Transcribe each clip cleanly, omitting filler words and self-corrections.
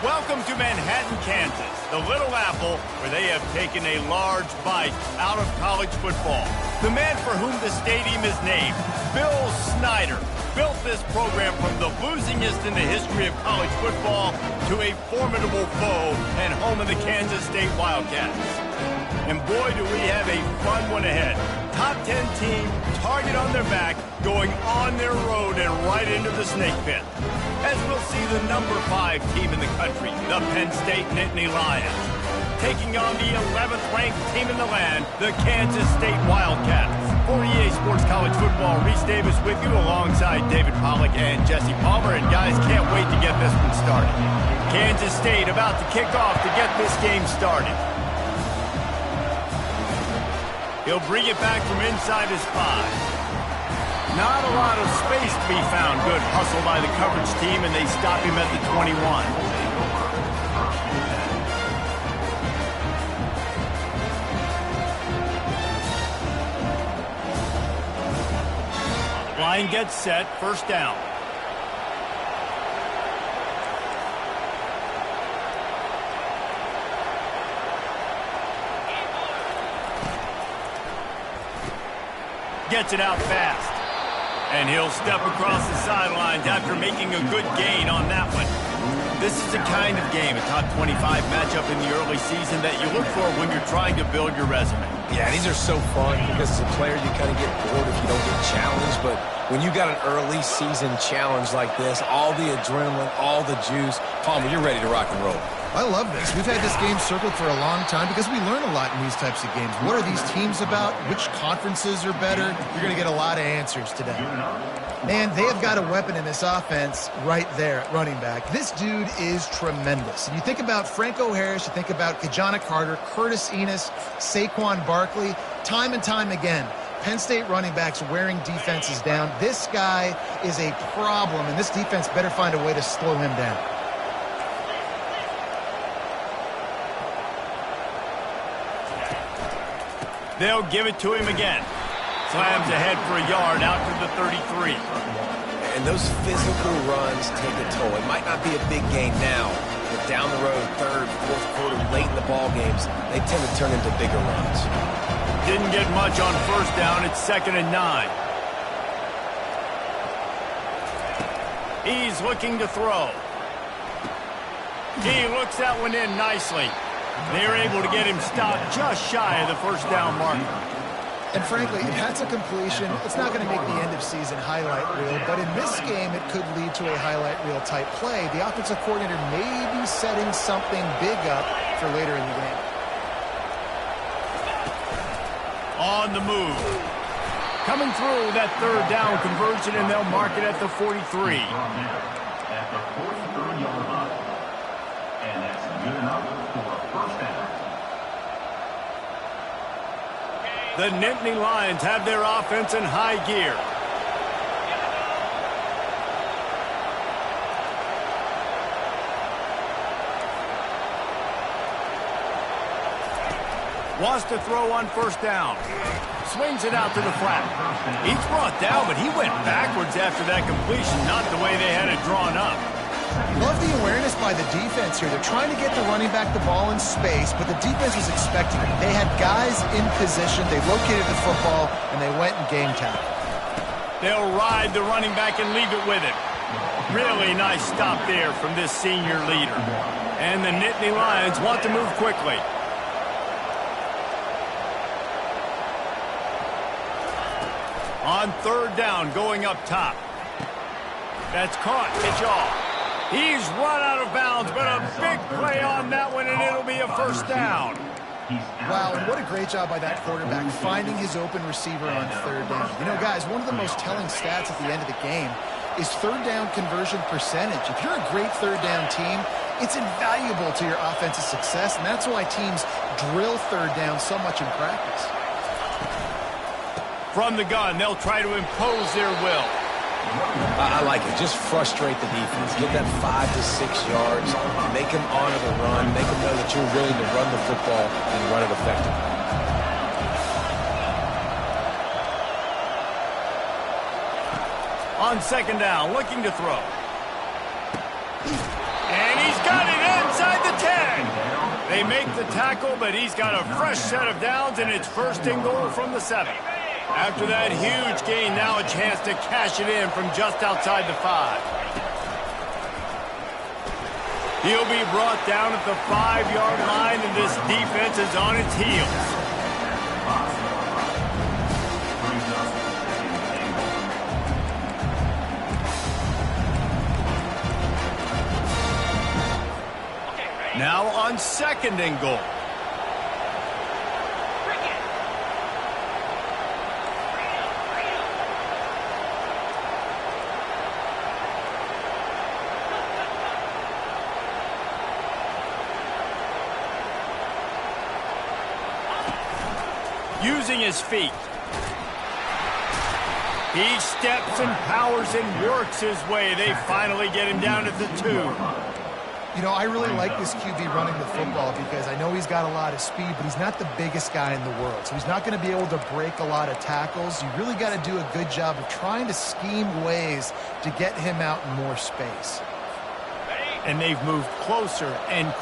Welcome to Manhattan, Kansas, the Little Apple, where they have taken a large bite out of college football. The man for whom the stadium is named, Bill Snyder, built this program from the losingest in the history of college football to a formidable foe and home of the Kansas State Wildcats. And boy, do we have a fun one ahead. Top 10 team, target on their back, going on their road and right into the snake pit. As we'll see the number 5 team in the country, the Penn State Nittany Lions, taking on the 11th ranked team in the land, the Kansas State Wildcats. For EA Sports College Football, Reese Davis with you alongside David Pollack and Jesse Palmer. And guys, can't wait to get this one started. Kansas State about to kick off to get this game started. He'll bring it back from inside his 5. Not a lot of space to be found. Good hustle by the coverage team, and they stop him at the 21. Line gets set, first down. Gets it out fast. And he'll step across the sidelines after making a good gain on that one. This is a kind of game, a top 25 matchup in the early season that you look for when you're trying to build your resume. Yeah, these are so fun because as a player you kind of get bored if you don't get challenged. But when you got an early season challenge like this, all the adrenaline, all the juice, Palmer, you're ready to rock and roll. I love this. We've had this game circled for a long time because we learn a lot in these types of games. What are these teams about? Which conferences are better? You're going to get a lot of answers today. And they have got a weapon in this offense right there at running back. This dude is tremendous. And you think about Franco Harris, you think about Kajana Carter, Curtis Enos, Saquon Barkley, time and time again. Penn State running backs wearing defenses down. This guy is a problem, and this defense better find a way to slow him down. They'll give it to him again. Slams ahead for a yard out to the 33. And those physical runs take a toll. It might not be a big gain now, but down the road, third, fourth quarter, late in the ball games, they tend to turn into bigger runs. Didn't get much on first down. It's 2nd and 9. He's looking to throw. He looks that one in nicely. They're able to get him stopped just shy of the first down marker. And frankly, if that's a completion, it's not going to make the end-of-season highlight reel. But in this game, it could lead to a highlight reel type play. The offensive coordinator may be setting something big up for later in the game. On the move. Coming through that third down conversion, and they'll mark it at the 43. At the 43-yard line. And that's good enough for a first down. The Nittany Lions have their offense in high gear. Wants to throw on first down. Swings it out to the flat. He's brought down, but he went backwards after that completion, not the way they had it drawn up. Love the awareness by the defense here. They're trying to get the running back the ball in space, but the defense was expecting it. They had guys in position. They located the football, and they went and game tackled. They'll ride the running back and leave it with him. Really nice stop there from this senior leader. And the Nittany Lions want to move quickly. On third down, going up top. That's caught. Pitch off. He's run out of bounds, but a big play on that one, and it'll be a first down. Wow, and what a great job by that quarterback, finding his open receiver on third down. You know, guys, one of the most telling stats at the end of the game is third down conversion percentage. If you're a great third down team, it's invaluable to your offensive success, and that's why teams drill third down so much in practice. From the gun, they'll try to impose their will. I like it. Just frustrate the defense. Get that 5 to 6 yards. Make them honor the run. Make them know that you're willing to run the football and run it effectively. On second down, looking to throw. And he's got it in They make the tackle, but he's got a fresh set of downs, and it's first and goal from the 7. After that huge gain, now a chance to cash it in from just outside the 5. He'll be brought down at the 5-yard line, and this defense is on its heels. Now on second and goal. Using his feet. He steps and powers and works his way. They finally get him down at the 2. You know, I really like this QB running the football because I know he's got a lot of speed, but he's not the biggest guy in the world. So he's not going to be able to break a lot of tackles. You really got to do a good job of trying to scheme ways to get him out in more space. And they've moved closer, and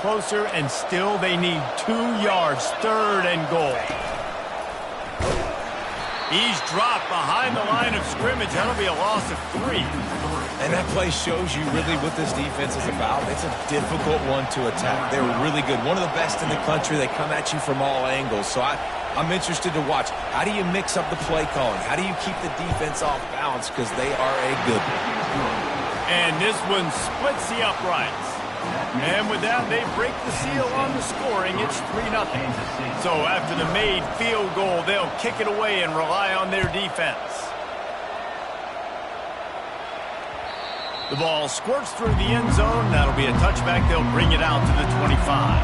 still they need 2 yards, third and goal. He's dropped behind the line of scrimmage. That'll be a loss of 3. And that play shows you really what this defense is about. It's a difficult one to attack. They're really good. One of the best in the country. They come at you from all angles. So I'm interested to watch. How do you mix up the play calling? How do you keep the defense off balance? Because they are a good one. And this one splits the uprights. And with that, they break the seal on the scoring. It's 3-0. So after the made field goal, they'll kick it away and rely on their defense. The ball squirts through the end zone. That'll be a touchback. They'll bring it out to the 25.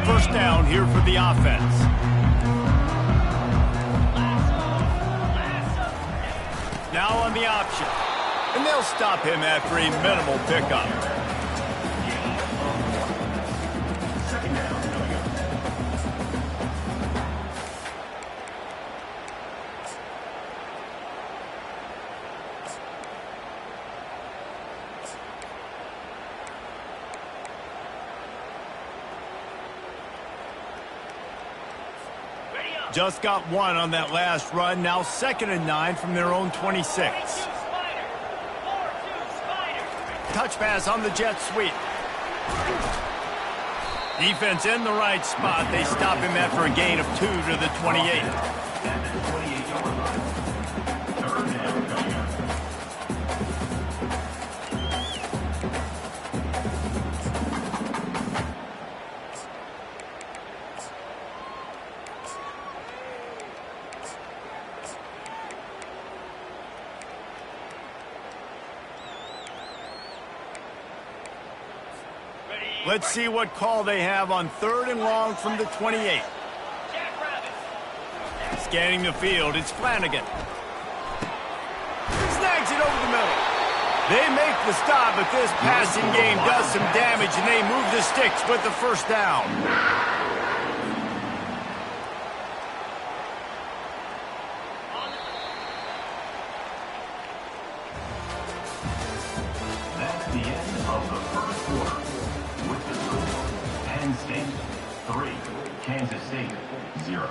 First down here for the offense. Now on the option. And they'll stop him after a minimal pickup. Just got 1 on that last run. Now 2nd and 9 from their own 26. Touch pass on the jet sweep. Defense in the right spot. They stop him after a gain of 2 to the 28. Let's see what call they have on 3rd and long from the 28. Scanning the field, it's Flanagan. Snags it over the middle. They make the stop, but this passing game does some damage, and they move the sticks with the first down. That's the end of the first quarter. With the score, Penn State 3, Kansas State 0.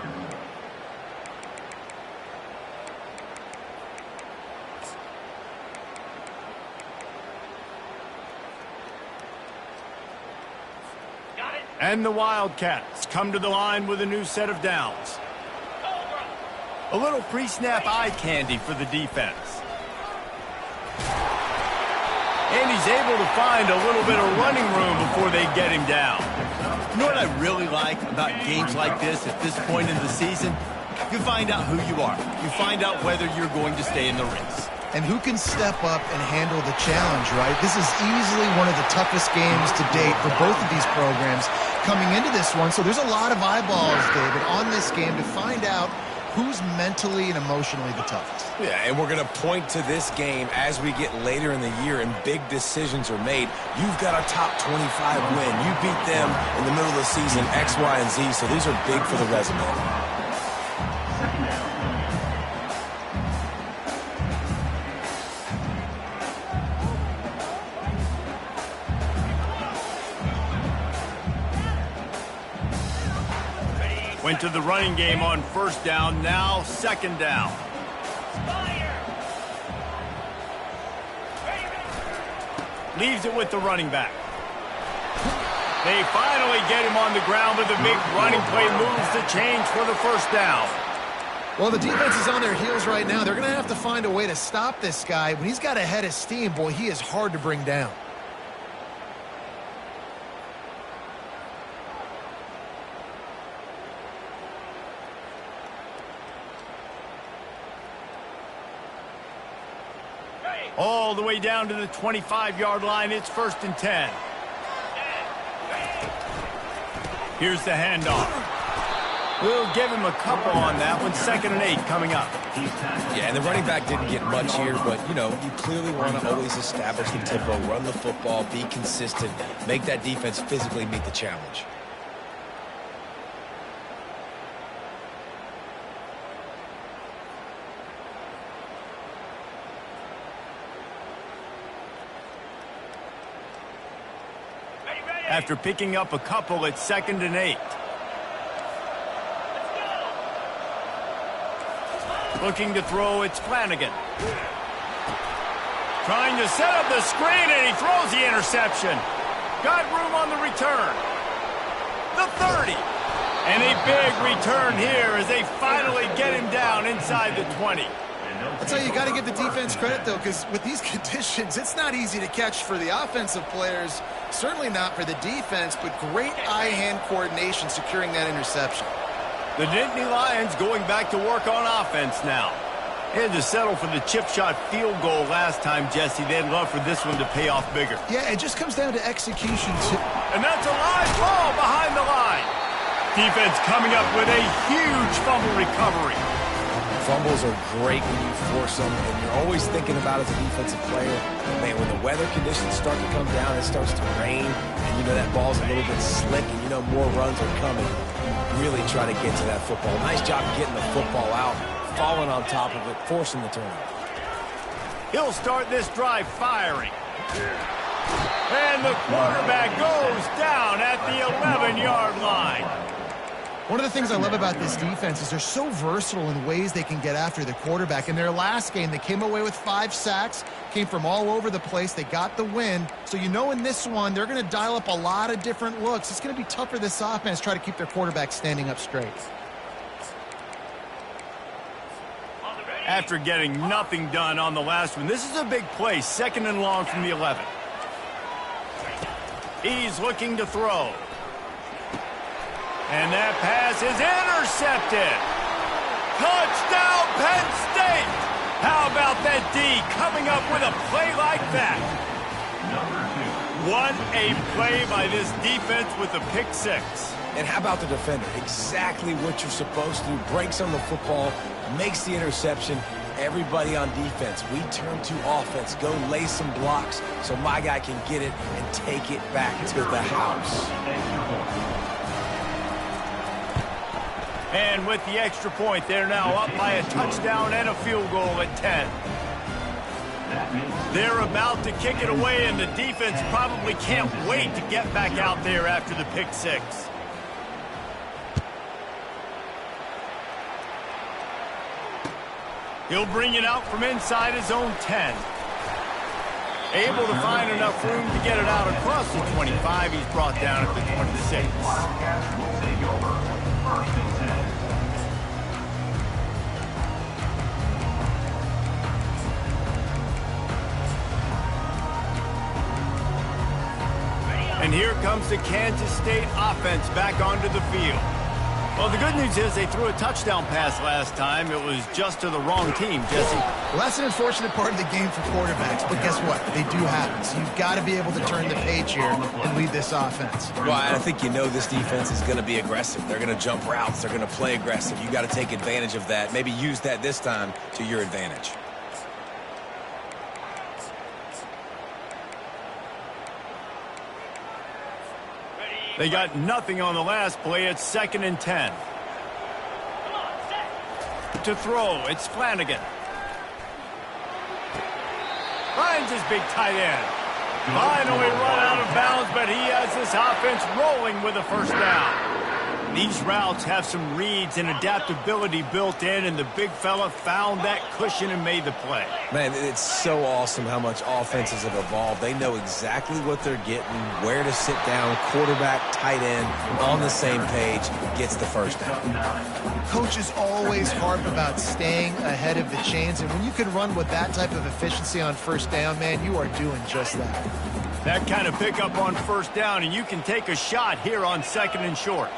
And the Wildcats come to the line with a new set of downs. A little pre-snap eye candy for the defense. And he's able to find a little bit of running room before they get him down. You know what I really like about games like this at this point in the season? You find out who you are. You find out whether you're going to stay in the race. And who can step up and handle the challenge, right? This is easily one of the toughest games to date for both of these programs coming into this one. So there's a lot of eyeballs, David, on this game to find out who's mentally and emotionally the toughest. Yeah, and we're going to point to this game as we get later in the year and big decisions are made. You've got a top 25 win. You beat them in the middle of the season, X, Y, and Z, so these are big for the resume. Went to the running game on first down, now second down. Leaves it with the running back. They finally get him on the ground with a big running play, moves the change for the first down. Well, the defense is on their heels right now. They're going to have to find a way to stop this guy. When he's got a head of steam, boy, he is hard to bring down. All the way down to the 25-yard line. It's 1st and 10. Here's the handoff. We'll give him a couple on that one. 2nd and 8 coming up. Yeah, and the running back didn't get much here, but, you know, you clearly want to always establish the tempo, run the football, be consistent, make that defense physically meet the challenge. After picking up a couple, it's 2nd and 8. Looking to throw, it's Flanagan. Trying to set up the screen, and he throws the interception. Got room on the return. The 30. And a big return here as they finally get him down inside the 20. I'll tell you, you got to give the defense credit, though, because with these conditions, it's not easy to catch for the offensive players, certainly not for the defense, but great eye-hand coordination securing that interception. The Nittany Lions going back to work on offense now. They had to settle for the chip shot field goal last time, Jesse. They'd love for this one to pay off bigger. Yeah, it just comes down to execution, too. And that's a live ball behind the line. Defense coming up with a huge fumble recovery. Fumbles are great when you force them, and you're always thinking about as a defensive player, man, when the weather conditions start to come down, it starts to rain, and you know that ball's a little bit slick, and you know more runs are coming. Really try to get to that football. Nice job getting the football out, falling on top of it, forcing the turnover. He'll start this drive firing. And the quarterback goes down at the 11-yard line. One of the things I love about this defense is they're so versatile in ways they can get after the quarterback. In their last game, they came away with 5 sacks, came from all over the place. They got the win. So you know in this one, they're going to dial up a lot of different looks. It's going to be tough for this offense to try to keep their quarterback standing up straight. After getting nothing done on the last one, this is a big play, 2nd and long from the 11. He's looking to throw. And that pass is intercepted. Touchdown, Penn State. How about that D coming up with a play like that? What a play by this defense with a pick 6. And how about the defender? Exactly what you're supposed to do. Breaks on the football, makes the interception. Everybody on defense, we turn to offense. Go lay some blocks so my guy can get it and take it back to the house. And with the extra point, they're now up by a touchdown and a field goal at 10. They're about to kick it away, and the defense probably can't wait to get back out there after the pick 6. He'll bring it out from inside his own 10. Able to find enough room to get it out across the 25. He's brought down at the 26. And here comes the Kansas State offense back onto the field. Well, the good news is they threw a touchdown pass last time. It was just to the wrong team, Jesse. Well, that's an unfortunate part of the game for quarterbacks, but guess what? They do happen. So you've got to be able to turn the page here and lead this offense. Well, I think you know this defense is going to be aggressive. They're going to jump routes. They're going to play aggressive. You got to take advantage of that. Maybe use that this time to your advantage. They got nothing on the last play. It's 2nd and 10. To throw, it's Flanagan. Finds his big tight end. Finally run out of bounds, but he has this offense rolling with a first down. These routes have some reads and adaptability built in, and the big fella found that cushion and made the play. Man, it's so awesome how much offenses have evolved. They know exactly what they're getting, where to sit down, quarterback, tight end, on the same page, gets the first down. Coaches always harp about staying ahead of the chains, and when you can run with that type of efficiency on first down, man, you are doing just that. That kind of pickup on first down, and you can take a shot here on 2nd and short.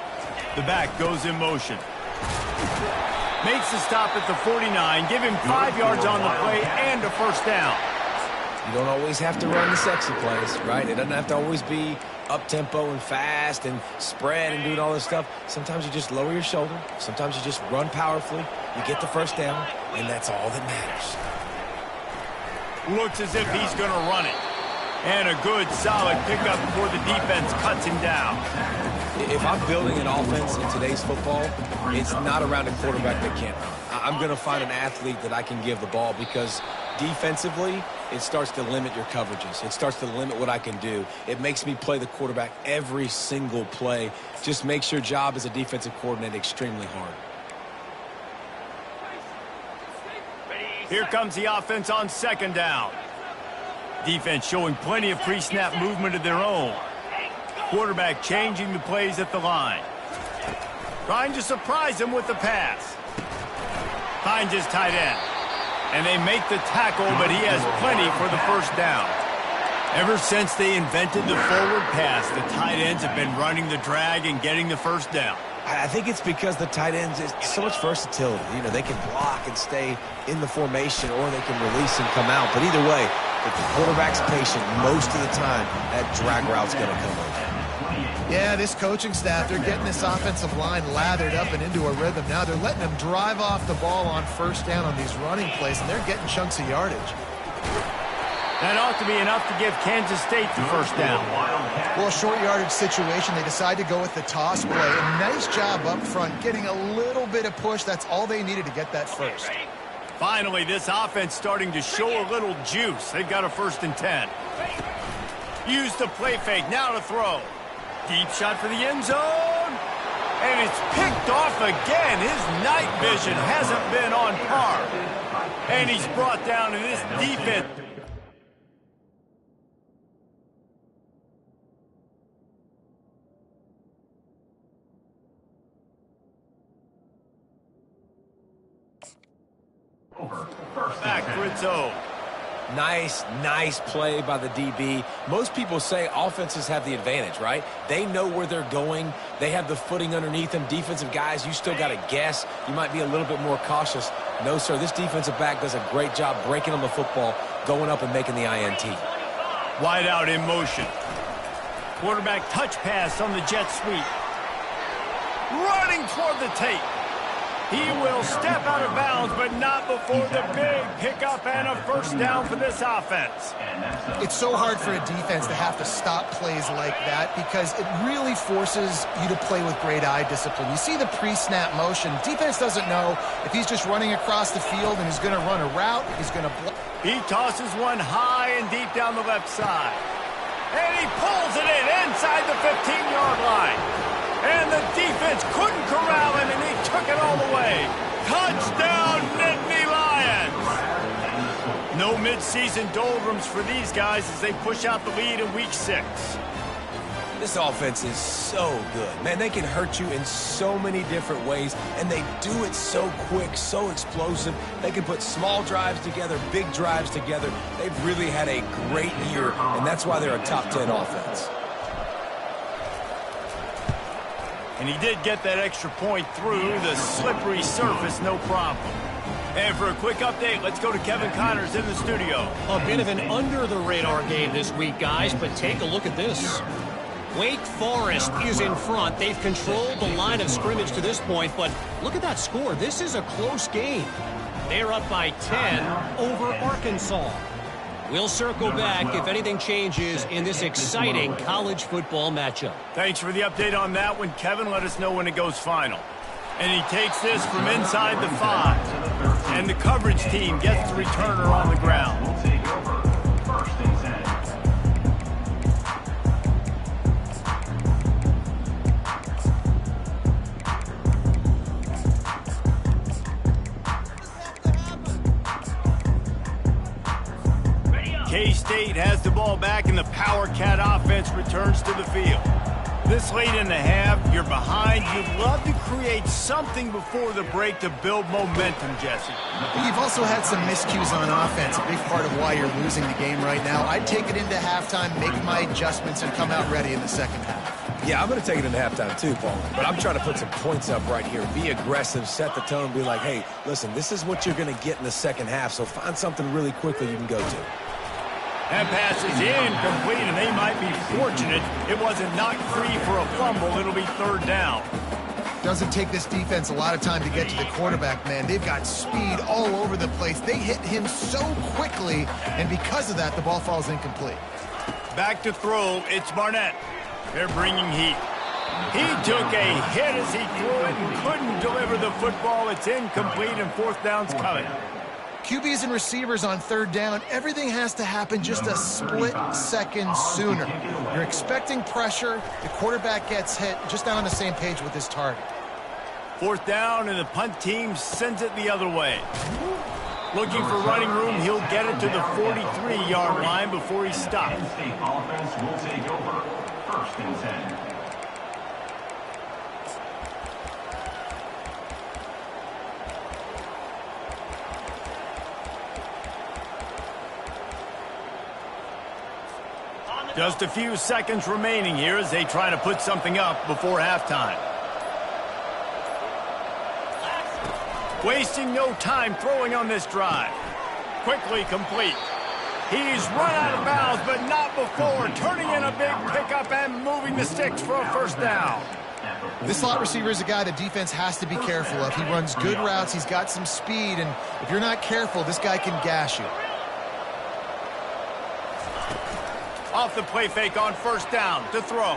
The back goes in motion. Makes the stop at the 49. Give him 5 yards on the play and a first down. You don't always have to run the sexy plays, right? It doesn't have to always be up-tempo and fast and spread and doing all this stuff. Sometimes you just lower your shoulder. Sometimes you just run powerfully. You get the first down, and that's all that matters. Looks as if he's going to run it. And a good, solid pickup before the defense cuts him down. If I'm building an offense in today's football, it's not around a quarterback that can't run. I'm going to find an athlete that I can give the ball because defensively, it starts to limit your coverages. It starts to limit what I can do. It makes me play the quarterback every single play. Just makes your job as a defensive coordinator extremely hard. Here comes the offense on 2nd down. Defense showing plenty of pre-snap movement of their own. Quarterback changing the plays at the line. Trying to surprise him with the pass. Finds his tight end. And they make the tackle, but he has plenty for the first down. Ever since they invented the forward pass, the tight ends have been running the drag and getting the first down. I think it's because the tight ends is so much versatility. You know, they can block and stay in the formation, or they can release and come out. But either way, if the quarterback's patient, most of the time, that drag route's going to come over. Yeah, this coaching staff, they're getting this offensive line lathered up and into a rhythm. Now they're letting them drive off the ball on first down on these running plays, and they're getting chunks of yardage. That ought to be enough to give Kansas State the first down. Well, short yardage situation, they decide to go with the toss play. A nice job up front, getting a little bit of push. That's all they needed to get that first. Finally, this offense starting to show a little juice. They've got a 1st and 10. Use the play fake, now to throw. Deep shot for the end zone. And it's picked off again. His night vision hasn't been on par. And he's brought down in this defense. Back for its own. Nice play by the DB. Most people say offenses have the advantage, right? They know where they're going. They have the footing underneath them. Defensive guys, you still got to guess. You might be a little bit more cautious. No, sir, this defensive back does a great job breaking on the football, going up and making the INT. Wide out in motion. Quarterback touch pass on the jet sweep. Running toward the tape. He will step out of bounds, but not before the big pickup and a first down for this offense. It's so hard for a defense to have to stop plays like that because it really forces you to play with great eye discipline. You see the pre-snap motion. Defense doesn't know if he's just running across the field and he's going to run a route, he's going to block. He tosses one high and deep down the left side. And he pulls it in inside the 15-yard line. And the defense couldn't corral him, and he took it all the way. Touchdown, Nittany Lions! No midseason doldrums for these guys as they push out the lead in Week 6. This offense is so good. Man, they can hurt you in so many different ways, and they do it so quick, so explosive. They can put small drives together, big drives together. They've really had a great year, and that's why they're a top 10 offense. And he did get that extra point through the slippery surface, no problem. And for a quick update, let's go to Kevin Connors in the studio. A bit of an under-the-radar game this week, guys, but take a look at this. Wake Forest is in front. They've controlled the line of scrimmage to this point, but look at that score. This is a close game. They're up by 10 over Arkansas. We'll circle back if anything changes in this exciting college football matchup. Thanks for the update on that one, Kevin. Let us know when it goes final. And he takes this from inside the 5. And the coverage team gets the returner on the ground. Will take over 1st and 10. ball back, and the Power Cat offense returns to the field. This late in the half, you're behind. You'd love to create something before the break to build momentum, Jesse. You've also had some miscues on offense, a big part of why you're losing the game right now. I'd take it into halftime, make my adjustments, and come out ready in the second half. Yeah, I'm going to take it into halftime too, Paul. But I'm trying to put some points up right here. Be aggressive, set the tone, be like, hey, listen, this is what you're going to get in the second half, so find something really quickly you can go to. That pass is incomplete, and they might be fortunate it wasn't knocked free for a fumble. It'll be third down. Doesn't take this defense a lot of time to get to the quarterback, man. They've got speed all over the place. They hit him so quickly, and because of that, the ball falls incomplete. Back to throw, it's Barnett. They're bringing heat. He took a hit as he threw it and couldn't deliver the football. It's incomplete, and fourth down's coming. QBs and receivers on third down, everything has to happen just a split second sooner. You're expecting pressure, the quarterback gets hit, just not on the same page with his target. Fourth down, and the punt team sends it the other way. Looking for running room, he'll get it to the 43-yard line before he stops. Penn State offense will take over. First and 10. Just a few seconds remaining here as they try to put something up before halftime. Wasting no time throwing on this drive. Quickly complete. He's run out of bounds, but not before. Turning in a big pickup and moving the sticks for a first down. This slot receiver is a guy the defense has to be careful of. He runs good routes. He's got some speed, and if you're not careful, this guy can gash you. Off the play fake on first down to throw.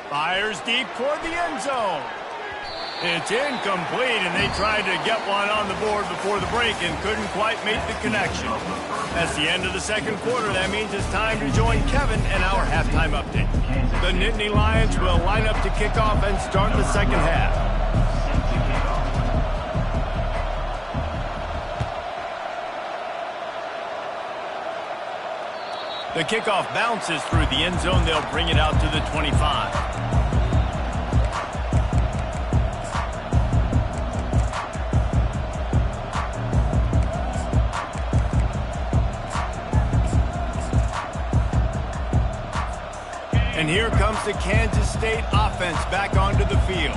Fires deep toward the end zone. It's incomplete, and they tried to get one on the board before the break and couldn't quite make the connection. That's the end of the second quarter. That means it's time to join Kevin and our halftime update. The Nittany Lions will line up to kick off and start the second half. The kickoff bounces through the end zone. They'll bring it out to the 25. And here comes the Kansas State offense back onto the field.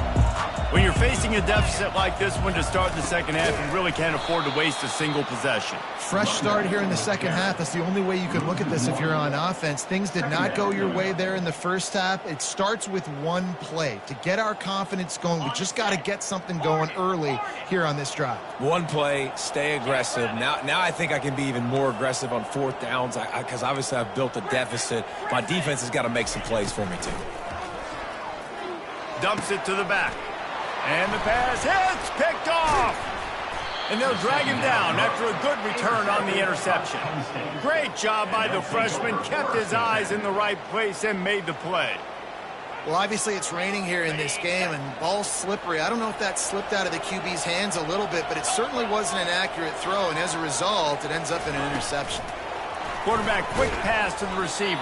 When you're facing a deficit like this one to start the second half, you really can't afford to waste a single possession. Fresh start here in the second half. That's the only way you could look at this if you're on offense. Things did not go your way there in the first half. It starts with one play. To get our confidence going, we just got to get something going early here on this drive. One play, stay aggressive. Now I think I can be even more aggressive on fourth downs because obviously I've built a deficit. My defense has got to make some plays for me too. Dumps it to the back. And the pass hits, picked off. And they'll drag him down after a good return on the interception. Great job by the freshman. Kept his eyes in the right place and made the play. Well, obviously it's raining here in this game, and ball's slippery. I don't know if that slipped out of the QB's hands a little bit, but it certainly wasn't an accurate throw, and as a result, it ends up in an interception. Quarterback quick pass to the receiver.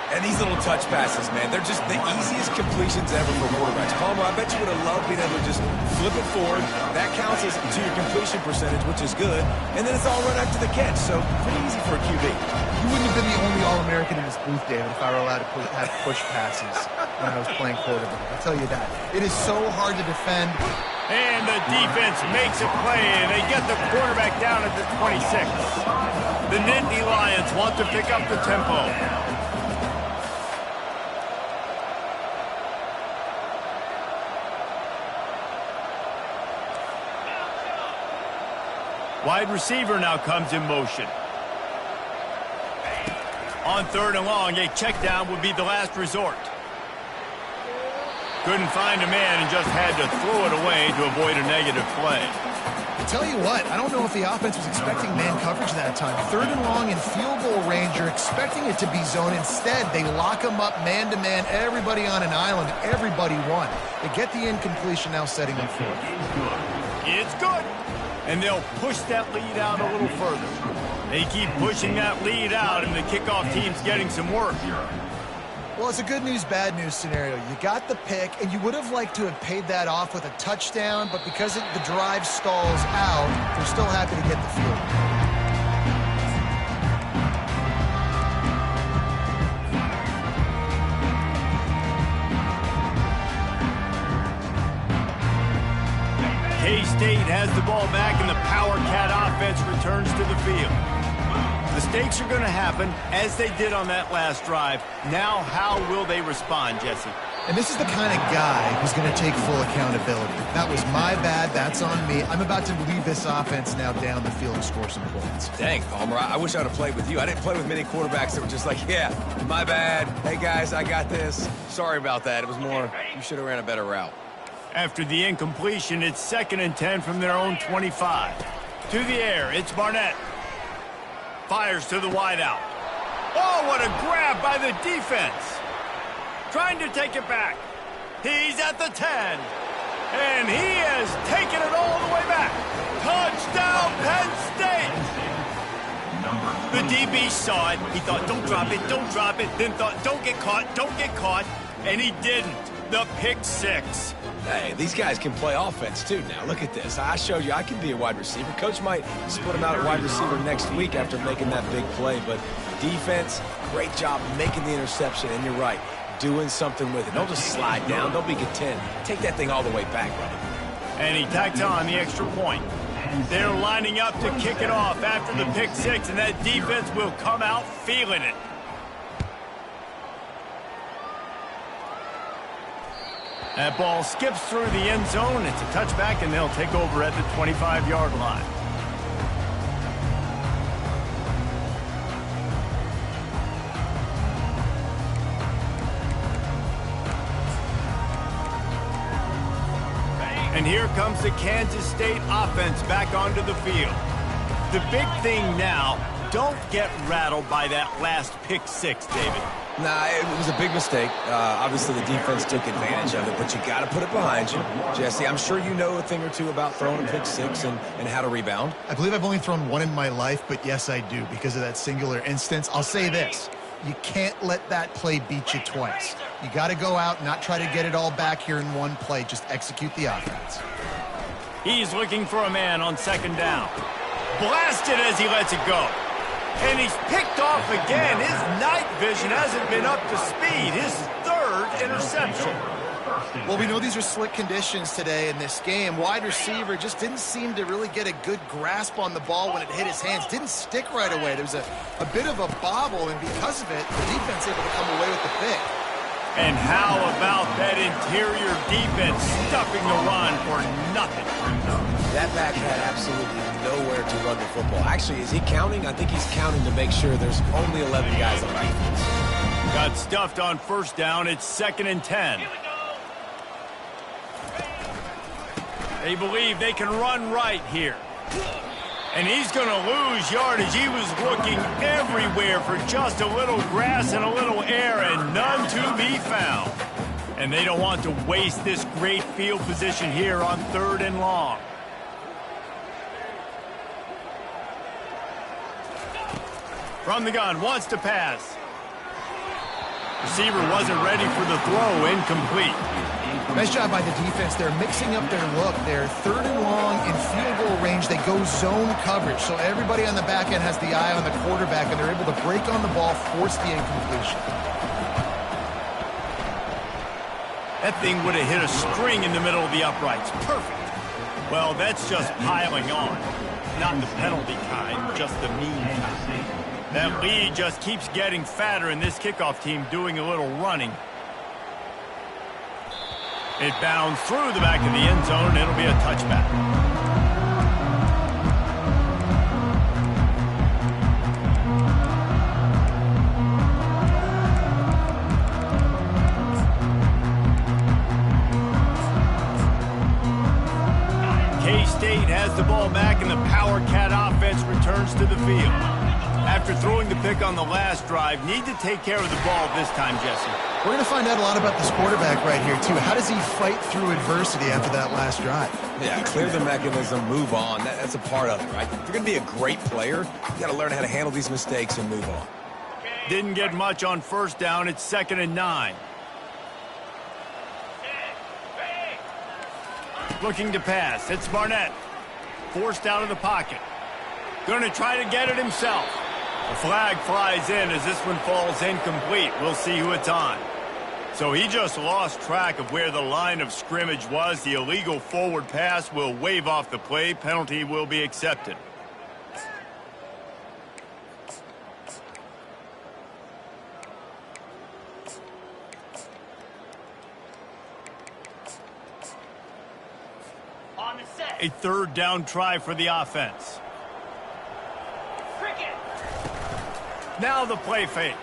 And these little touch passes, man, they're just the easiest completions ever for quarterbacks. Palmer, I bet you would have loved being able to just flip it forward. That counts as to your completion percentage, which is good. And then it's all run after the catch, so pretty easy for a QB. You wouldn't have been the only All-American in this booth, David, if I were allowed to have push passes when I was playing quarterback. I'll tell you that. It is so hard to defend. And the defense makes a play, and they get the quarterback down at the 26. The Nittany Lions want to pick up the tempo. Wide receiver now comes in motion. On third and long, a check down would be the last resort. Couldn't find a man and just had to throw it away to avoid a negative play. I'll tell you what, I don't know if the offense was expecting man coverage that time. Third and long in field goal range, you're expecting it to be zone. Instead, they lock them up man-to-man, everybody on an island, everybody won. They get the incompletion, now setting them forward. It's good. And they'll push that lead out a little further. They keep pushing that lead out, and the kickoff team's getting some work. Well, it's a good news, bad news scenario. You got the pick, and you would have liked to have paid that off with a touchdown, but because the drive stalls out, they're still happy to get the field. K-State has the ball back, and the Power Cat offense returns to the field. Mistakes are going to happen, as they did on that last drive. Now, how will they respond, Jesse? And this is the kind of guy who's going to take full accountability. That was my bad. That's on me. I'm about to lead this offense now down the field and score some points. Dang, Palmer, I wish I would have played with you. I didn't play with many quarterbacks that were just like, yeah, my bad. Hey, guys, I got this. Sorry about that. It was more, you should have ran a better route. After the incompletion, it's 2nd and 10 from their own 25. To the air, it's Barnett. Fires to the wideout. Oh, what a grab by the defense. Trying to take it back. He's at the 10. And he has taken it all the way back. Touchdown, Penn State. The DB saw it. He thought, don't drop it, don't drop it. Then thought, don't get caught, don't get caught. And he didn't. The pick six. Hey, these guys can play offense, too, now. Look at this. I showed you I can be a wide receiver. Coach might split him out at wide receiver next week after making that big play. But defense, great job making the interception. And you're right, doing something with it. Don't just slide down. Don't be content. Take that thing all the way back, brother. And he tacked on the extra point. They're lining up to kick it off after the pick six, and that defense will come out feeling it. That ball skips through the end zone. It's a touchback, and they'll take over at the 25-yard line. And here comes the Kansas State offense back onto the field. The big thing now, don't get rattled by that last pick six, David. Nah, it was a big mistake. Obviously, the defense took advantage of it, but you got to put it behind you. Jesse, I'm sure you know a thing or two about throwing a pick six and how to rebound. I believe I've only thrown one in my life, but yes, I do because of that singular instance. I'll say this. You can't let that play beat you twice. You got to go out and not try to get it all back here in one play. Just execute the offense. He's looking for a man on 2nd down. Blasted as he lets it go. And he's picked off again. His night vision hasn't been up to speed. His 3rd interception. Well, we know these are slick conditions today in this game. Wide receiver just didn't seem to really get a good grasp on the ball when it hit his hands. Didn't stick right away. There was a bit of a bobble, and because of it, the defense able to come away with the pick. And how about that interior defense stuffing the run for nothing? That back had absolutely nowhere to run the football. Actually, is he counting? I think he's counting to make sure there's only 11 guys on defense. Got stuffed on 1st down. It's 2nd and 10. They believe they can run right here. And he's going to lose yardage. He was looking everywhere for just a little grass and a little air, and none to be found. And they don't want to waste this great field position here on 3rd and long. From the gun, wants to pass. Receiver wasn't ready for the throw, incomplete. Nice job by the defense. They're mixing up their look. They're 3rd and long in field goal range. They go zone coverage. So everybody on the back end has the eye on the quarterback, and they're able to break on the ball, force the incompletion. That thing would have hit a string in the middle of the uprights. Perfect. Well, that's just piling on. Not the penalty kind, just the mean kind. That lead just keeps getting fatter, and this kickoff team doing a little running. It bounds through the back of the end zone, and it'll be a touchback. K-State has the ball back, and the Power Cat offense returns to the field. After throwing the pick on the last drive, need to take care of the ball this time, Jesse. We're going to find out a lot about this quarterback right here, too. How does he fight through adversity after that last drive? Yeah, clear the mechanism, move on. That's a part of it, right? If you're going to be a great player, you got to learn how to handle these mistakes and move on. Didn't get much on first down. It's 2nd and 9. Looking to pass. It's Barnett. Forced out of the pocket. Going to try to get it himself. A flag flies in as this one falls incomplete. We'll see who it's on. So he just lost track of where the line of scrimmage was. The illegal forward pass will wave off the play. Penalty will be accepted. A 3rd down try for the offense. Now the play fake.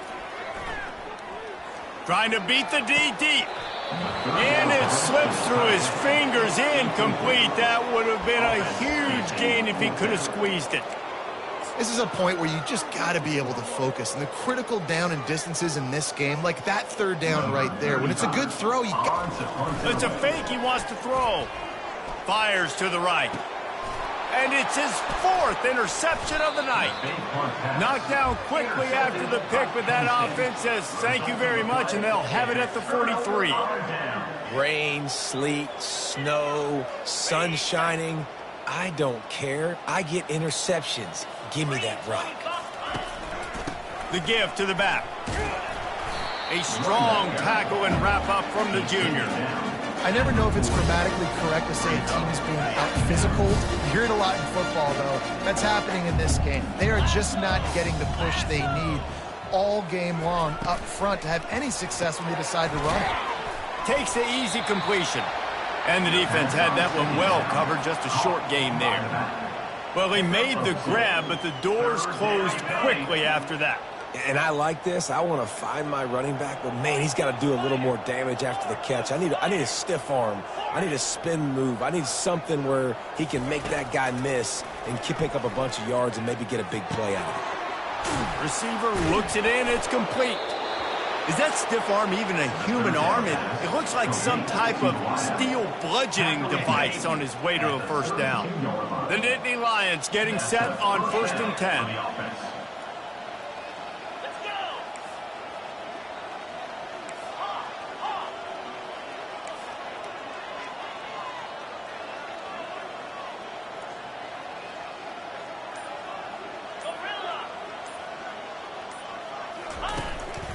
Trying to beat the D deep. And it slips through his fingers, incomplete. That would have been a huge gain if he could have squeezed it. This is a point where you just got to be able to focus. And the critical down and distances in this game, like that 3rd down right there, when it's a good throw, you got... It's a fake he wants to throw. Fires to the right. And it's his 4th interception of the night. Knocked down quickly after the pick, but that offense says thank you very much, and they'll have it at the 43. Rain, sleet, snow, sun shining. I don't care. I get interceptions. Give me that rock. The give to the back. A strong tackle and wrap up from the junior. I never know if it's grammatically correct to say a team is being out-physical. You hear it a lot in football, though. That's happening in this game. They are just not getting the push they need all game long up front to have any success when they decide to run it. Takes the easy completion. And the defense had that one well covered, just a short game there. Well, he made the grab, but the doors closed quickly after that. And I like this. I want to find my running back, but man, he's got to do a little more damage after the catch. I need a stiff arm. I need a spin move. I need something where he can make that guy miss and pick up a bunch of yards and maybe get a big play out of it. Receiver looks it in. It's complete. Is that stiff arm even a human arm? It looks like some type of steel bludgeoning device on his way to a first down. The Nittany Lions getting set on 1st and 10.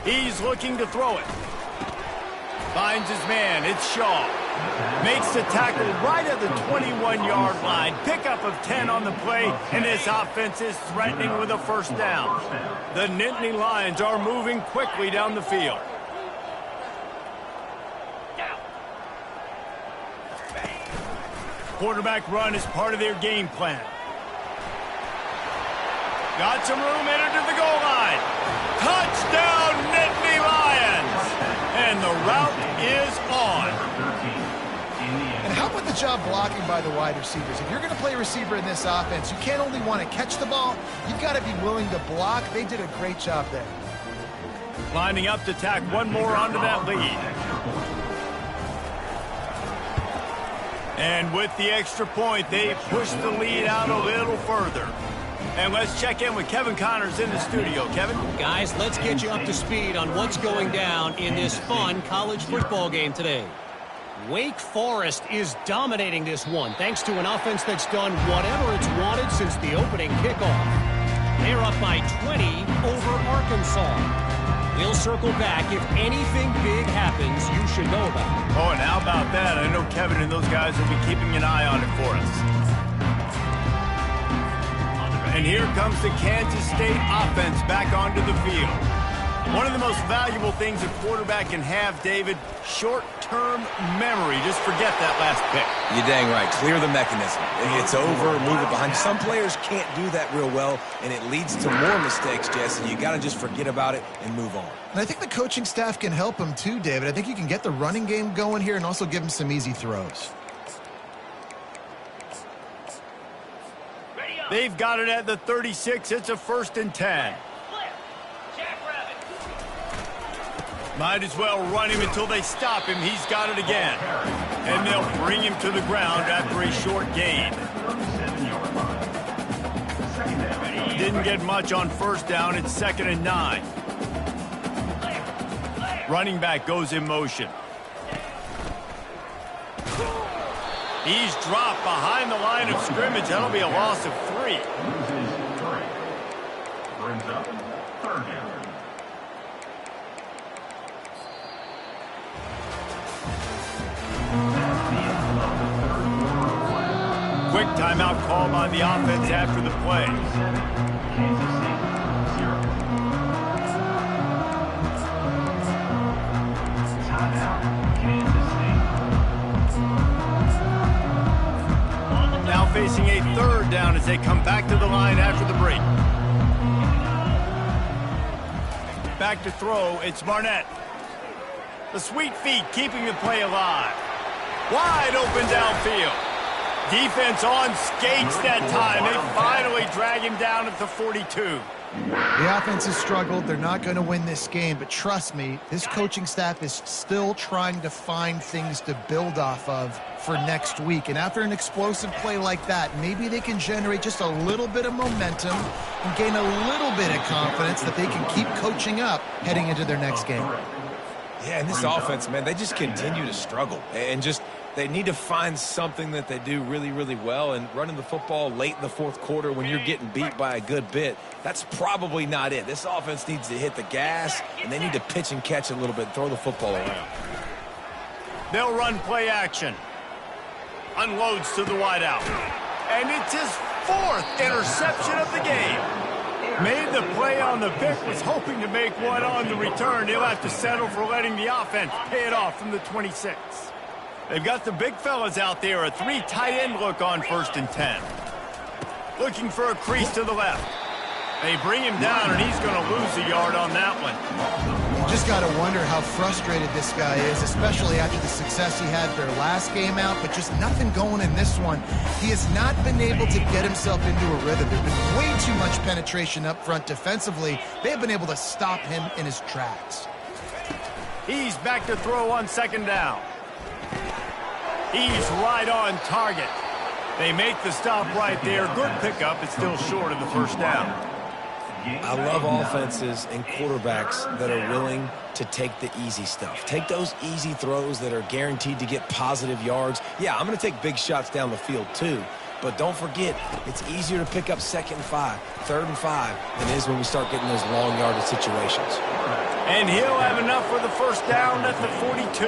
He's looking to throw it. Finds his man. It's Shaw. Makes the tackle right at the 21-yard line. Pickup of 10 on the play, and this offense is threatening with a first down. The Nittany Lions are moving quickly down the field. Quarterback run is part of their game plan. Got some room, entered to the goal line. Touchdown, Nittany Lions! And the route is on. And how about the job blocking by the wide receivers? If you're going to play receiver in this offense, you can't only want to catch the ball, you've got to be willing to block. They did a great job there. Lining up to tack one more onto that lead. And with the extra point, they push the lead out a little further. And let's check in with Kevin Connors in the studio. Kevin? Guys, let's get you up to speed on what's going down in this fun college football game today. Wake Forest is dominating this one thanks to an offense that's done whatever it's wanted since the opening kickoff. They're up by 20 over Arkansas. We'll circle back if anything big happens you should know about. Oh, and how about that? I know Kevin and those guys will be keeping an eye on it for us. And here comes the Kansas State offense back onto the field. One of the most valuable things a quarterback can have, David, short-term memory. Just forget that last pick. You're dang right. Clear the mechanism. It's over, move it behind. Some players can't do that real well, and it leads to more mistakes, Jesse. You got to just forget about it and move on. And I think the coaching staff can help him too, David. I think you can get the running game going here and also give him some easy throws. They've got it at the 36. It's a 1st and 10. Might as well run him until they stop him. He's got it again. And they'll bring him to the ground after a short gain. Didn't get much on first down. It's 2nd and 9. Running back goes in motion. He's dropped behind the line of scrimmage. That'll be a loss of 3. Loses 3. Brings up 3rd down. Quick timeout call by the offense after the play. Kansas State 0. Timeout, Kansas State. Now facing a 3rd down as they come back to the line after the break. Back to throw, it's Barnett. The sweet feet keeping the play alive. Wide open downfield. Defense on skates that time. They finally drag him down at the 42. The offense has struggled. They're not going to win this game, but trust me, this coaching staff is still trying to find things to build off of for next week. And after an explosive play like that, maybe they can generate just a little bit of momentum and gain a little bit of confidence that they can keep coaching up heading into their next game. Yeah, and this offense, man, they just continue to struggle. And just, they need to find something that they do really, really well. And running the football late in the 4th quarter when you're getting beat by a good bit, that's probably not it. This offense needs to hit the gas, and they need to pitch and catch a little bit and throw the football around. They'll run play action. Unloads to the wideout. And it's his 4th interception of the game. Made the play on the pick, was hoping to make one on the return. He'll have to settle for letting the offense pay it off from the 26. They've got the big fellas out there, a 3 tight end look on 1st and 10. Looking for a crease to the left. They bring him down, and he's going to lose a yard on that one. Just got to wonder how frustrated this guy is, especially after the success he had their last game out, but just nothing going in this one. He has not been able to get himself into a rhythm. There's been way too much penetration up front defensively. They have been able to stop him in his tracks. He's back to throw on 2nd down. He's right on target. They make the stop right there. Good pickup. It's still short of the 1st down. I love offenses and quarterbacks that are willing to take the easy stuff. Take those easy throws that are guaranteed to get positive yards. Yeah, I'm going to take big shots down the field too. But don't forget, it's easier to pick up 2nd and 5, 3rd and 5 than it is when we start getting those long yardage situations. And he'll have enough for the 1st down at the 42.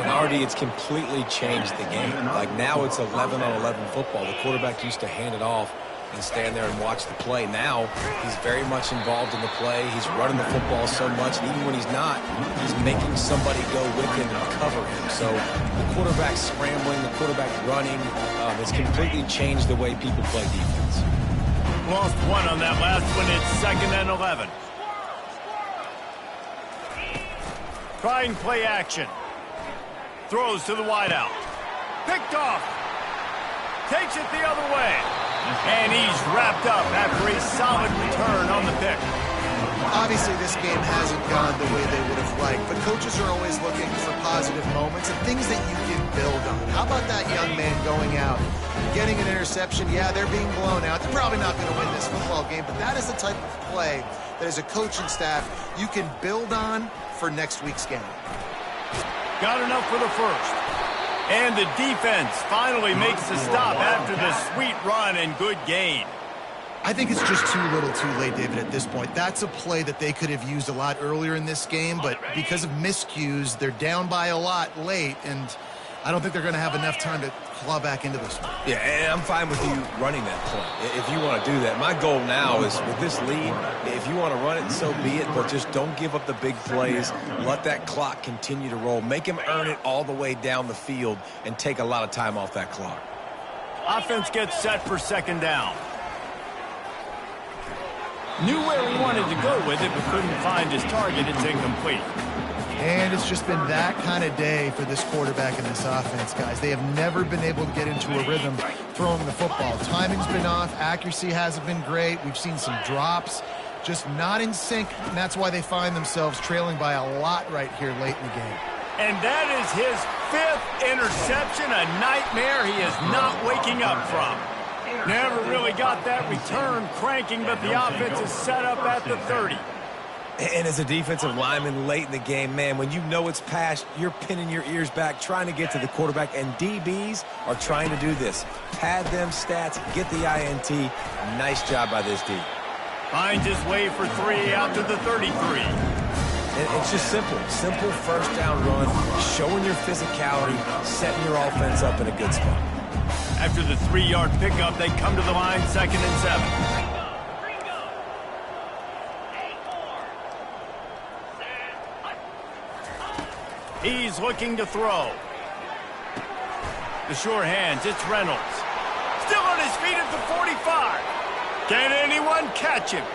And already it's completely changed the game. Like now it's 11-on-11 football. The quarterback used to hand it off and stand there and watch the play. Now he's very much involved in the play. He's running the football so much, and even when he's not, he's making somebody go with him and cover him. So the quarterback scrambling, the quarterback running has completely changed the way people play defense. Lost 1 on that last one. It's 2nd and 11. Trying play action. Throws to the wideout. Picked off. Takes it the other way. And he's wrapped up after a solid return on the pick. Obviously, this game hasn't gone the way they would have liked, but coaches are always looking for positive moments and things that you can build on. How about that young man going out, getting an interception? Yeah, they're being blown out. They're probably not going to win this football game, but that is the type of play that as a coaching staff you can build on for next week's game. Got enough for the 1st. And the defense finally makes the stop after the sweet run and good gain. I think it's just too little too late, David, at this point. That's a play that they could have used a lot earlier in this game, but because of miscues, they're down by a lot late, and I don't think they're going to have enough time to claw back into this one. Yeah, and I'm fine with you running that play if you want to do that. My goal now is with this lead, if you want to run it, so be it, but just don't give up the big plays. Let that clock continue to roll. Make him earn it all the way down the field and take a lot of time off that clock. Offense gets set for 2nd down. Knew where he wanted to go with it, but couldn't find his target. It's incomplete. And it's just been that kind of day for this quarterback and this offense, guys. They have never been able to get into a rhythm throwing the football. Timing's been off. Accuracy hasn't been great. We've seen some drops. just not in sync, and that's why they find themselves trailing by a lot right here late in the game. And that is his 5th interception, a nightmare he is not waking up from. Never really got that return cranking, but the offense is set up at the 30. And as a defensive lineman late in the game, man, when you know it's past, you're pinning your ears back, trying to get to the quarterback, and DBs are trying to do this. Pad them stats, get the INT. Nice job by this D. Finds his way for 3 out to the 33. It's just simple first down run, showing your physicality, setting your offense up in a good spot. After the 3-yard pickup, they come to the line, 2nd and 7. He's looking to throw. The sure hands, it's Reynolds. Still on his feet at the 45. Can anyone catch him?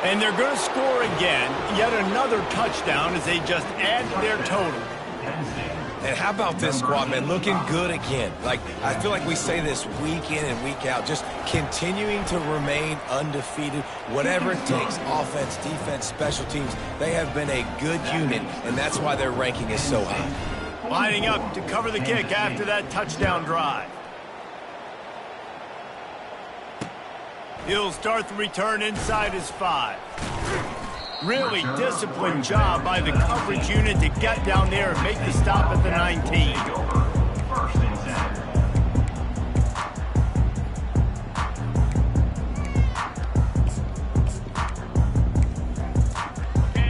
And they're going to score again. Yet another touchdown as they just add to their total. And how about this squad, man? Looking good again. Like, I feel like we say this week in and week out, just continuing to remain undefeated. Whatever it takes, offense, defense, special teams, they have been a good unit, and that's why their ranking is so high. Lining up to cover the kick after that touchdown drive. He'll start the return inside his 5. Really disciplined job by the coverage unit to get down there and make the stop at the 19.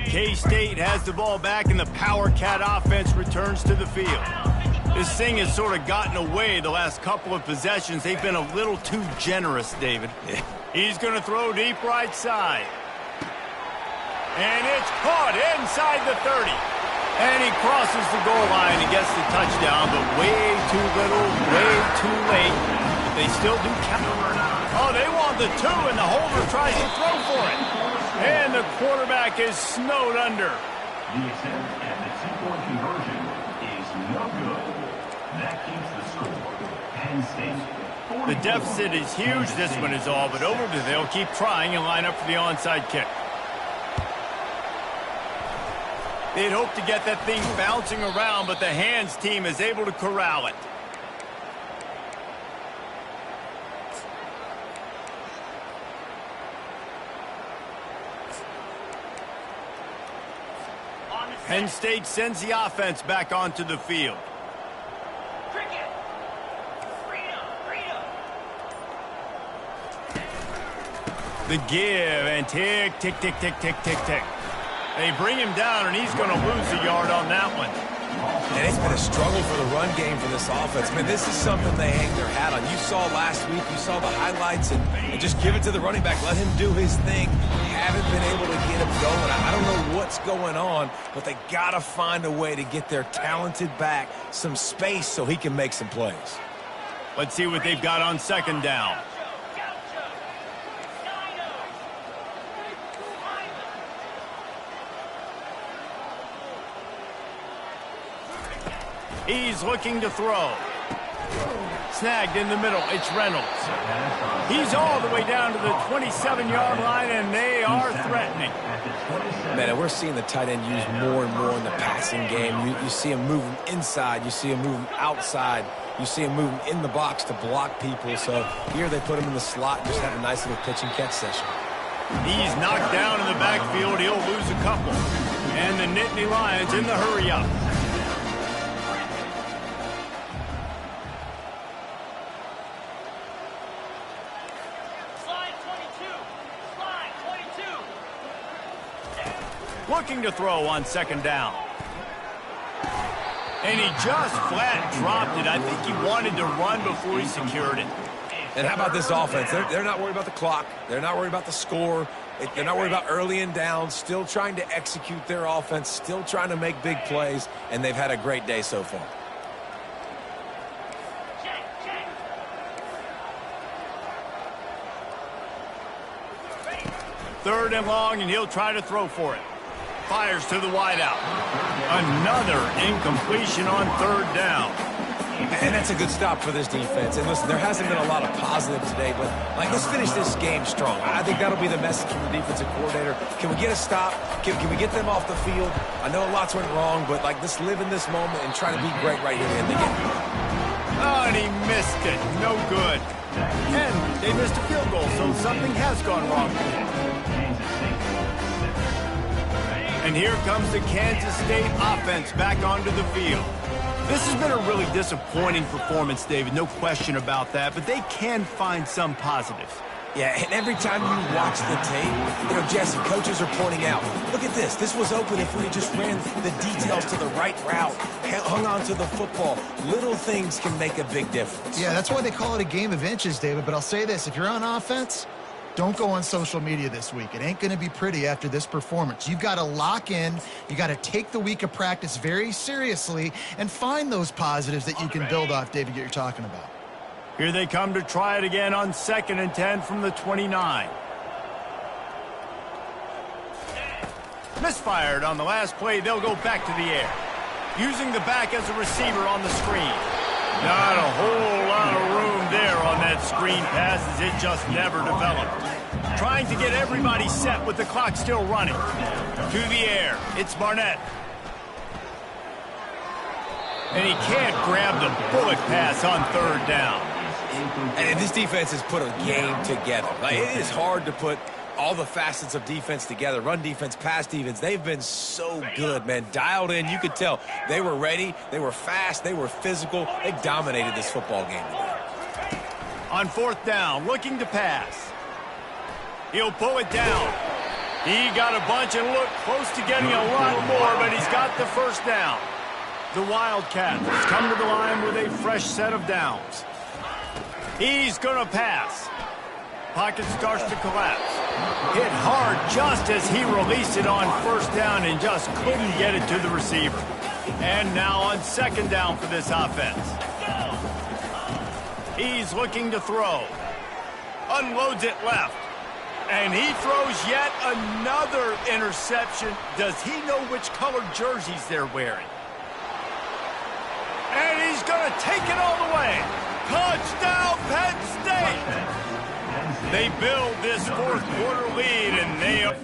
K-State has the ball back and the Power Cat offense returns to the field. This thing has sort of gotten away the last couple of possessions. They've been a little too generous, David. He's going to throw deep right side. And it's caught inside the 30. And he crosses the goal line and gets the touchdown, but way too little, way too late. But they still do count. Oh, they want the 2, and the holder tries to throw for it. And the quarterback is snowed under. The attempt at the 2-point conversion is no good. That keeps the score. Penn State. The deficit is huge. This one is all but over, but they'll keep trying and line up for the onside kick. They'd hope to get that thing bouncing around, but the hands team is able to corral it. Penn State sends the offense back onto the field. The give and tick, tick, tick, tick, tick, tick, tick. They bring him down, and he's going to lose a yard on that one. And it's been a struggle for the run game for this offense. Man, this is something they hang their hat on. You saw last week, you saw the highlights, and just give it to the running back. Let him do his thing. Haven't been able to get him going. I don't know what's going on, but they got to find a way to get their talented back some space so he can make some plays. Let's see what they've got on 2nd down. He's looking to throw. Snagged in the middle. It's Reynolds. He's all the way down to the 27-yard line, and they are threatening. Man, and we're seeing the tight end used more and more in the passing game. You see him moving inside. You see him moving outside. You see him moving in the box to block people. So here they put him in the slot and just have a nice little pitch and catch session. He's knocked down in the backfield. He'll lose a couple. And the Nittany Lions in the hurry-up. Looking to throw on 2nd down. And he just flat dropped it. I think he wanted to run before he secured it. And how about this offense? They're not worried about the clock. They're not worried about the score. They're not worried about early and down. Still trying to execute their offense. Still trying to make big plays. And they've had a great day so far. Third and long, and he'll try to throw for it. Fires to the wideout. Another incompletion on 3rd down. And that's a good stop for this defense. And listen, there hasn't been a lot of positive today, but let's finish this game strong. I think that'll be the message from the defensive coordinator. Can we get a stop? Can we get them off the field? I know lots went wrong, but let's live in this moment and try to be great right here in the game. Oh, and he missed it. No good. And they missed a field goal, so something has gone wrong. And here comes the Kansas State offense back onto the field. This has been a really disappointing performance, David, no question about that, but they can find some positives. Yeah, and every time you watch the tape, Jesse, coaches are pointing out, look at this. This was open if we just ran the details to the right route, hung on to the football. Little things can make a big difference. Yeah, that's why they call it a game of inches, David. But I'll say this, if you're on offense, don't go on social media this week. It ain't going to be pretty after this performance. You've got to lock in. You got to take the week of practice very seriously and find those positives that you can build off, David, that you're talking about. Here they come to try it again on 2nd and 10 from the 29. Misfired on the last play. They'll go back to the air. Using the back as a receiver on the screen. Not a whole lot of room there on that screen pass as it just never developed. Trying to get everybody set with the clock still running. To the air. It's Barnett. And he can't grab the bullet pass on 3rd down. And this defense has put a game together. It is hard to put all the facets of defense together. Run defense, pass defense. They've been so good, man. Dialed in. You could tell they were ready. They were fast. They were physical. They dominated this football game today. On 4th down, looking to pass. He'll pull it down. He got a bunch and looked close to getting a lot more, but he's got the 1st down. The Wildcats come to the line with a fresh set of downs. He's going to pass. Pocket starts to collapse. Hit hard just as he released it on 1st down and just couldn't get it to the receiver. And now on 2nd down for this offense. He's looking to throw. Unloads it left. And he throws yet another interception. Does he know which colored jerseys they're wearing? And he's going to take it all the way. Touchdown, Penn State! They build this 4th quarter lead, and they are...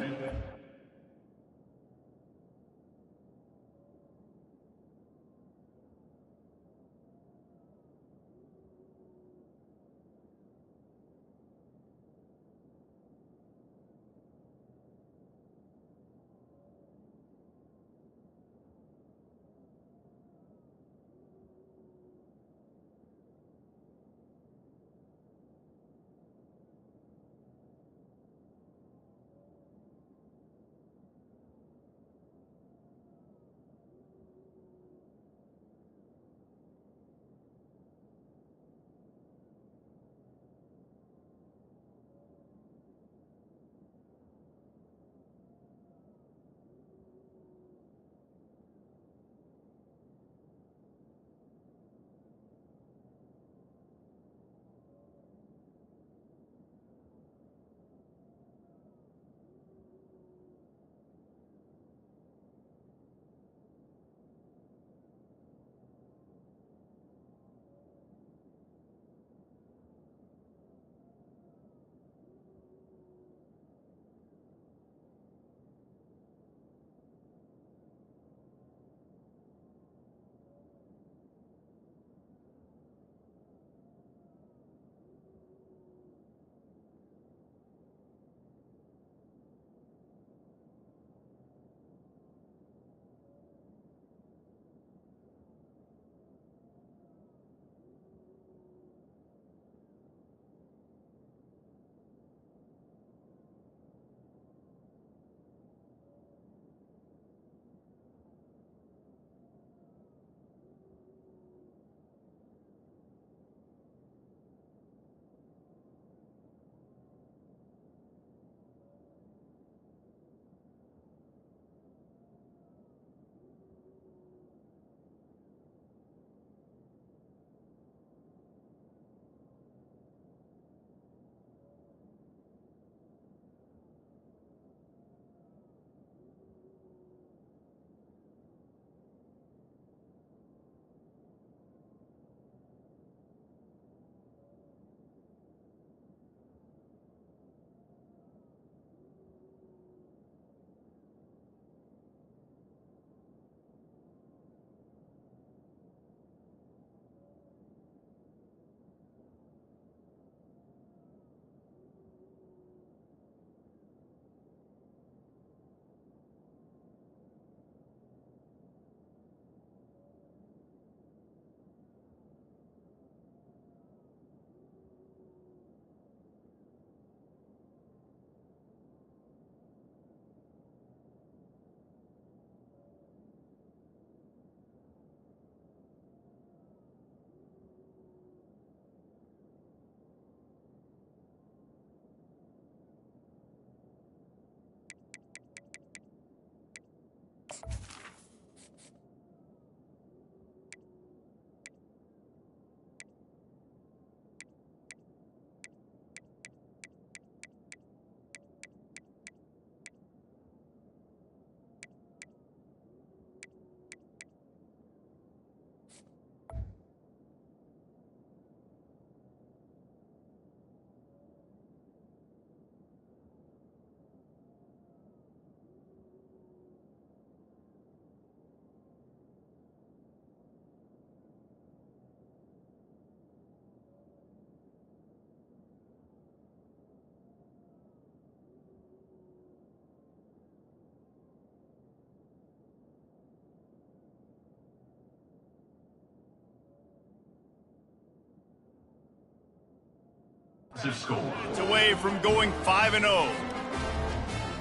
offensive score. It's away from going 5-0.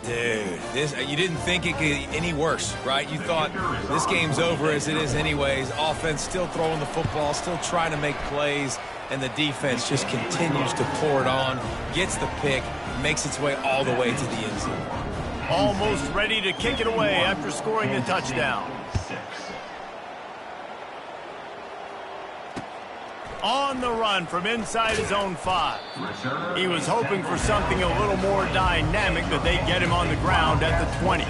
Dude, you didn't think it could get any worse, right? You thought this game's over as it is anyways. Offense still throwing the football, still trying to make plays, and the defense just continues to pour it on, gets the pick, makes its way all the way to the end zone. Almost ready to kick it away after scoring a touchdown. On the run from inside his own 5. He was hoping for something a little more dynamic, but they get him on the ground at the 20.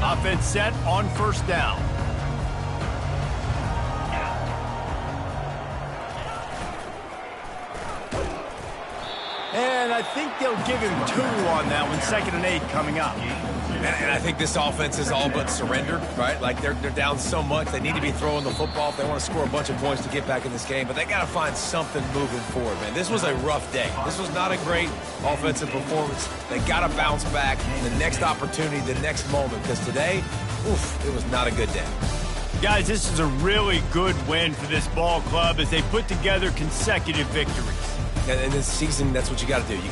Offense set on first down. And I think they'll give him 2 on that one, 2nd and 8 coming up. And I think this offense is all but surrendered, right? Like, they're down so much. They need to be throwing the football if they want to score a bunch of points to get back in this game. But they got to find something moving forward, man. This was a rough day. This was not a great offensive performance. They got to bounce back the next opportunity, the next moment. Because today, oof, it was not a good day. Guys, this is a really good win for this ball club as they put together consecutive victories. And in this season, that's what you got to do. You got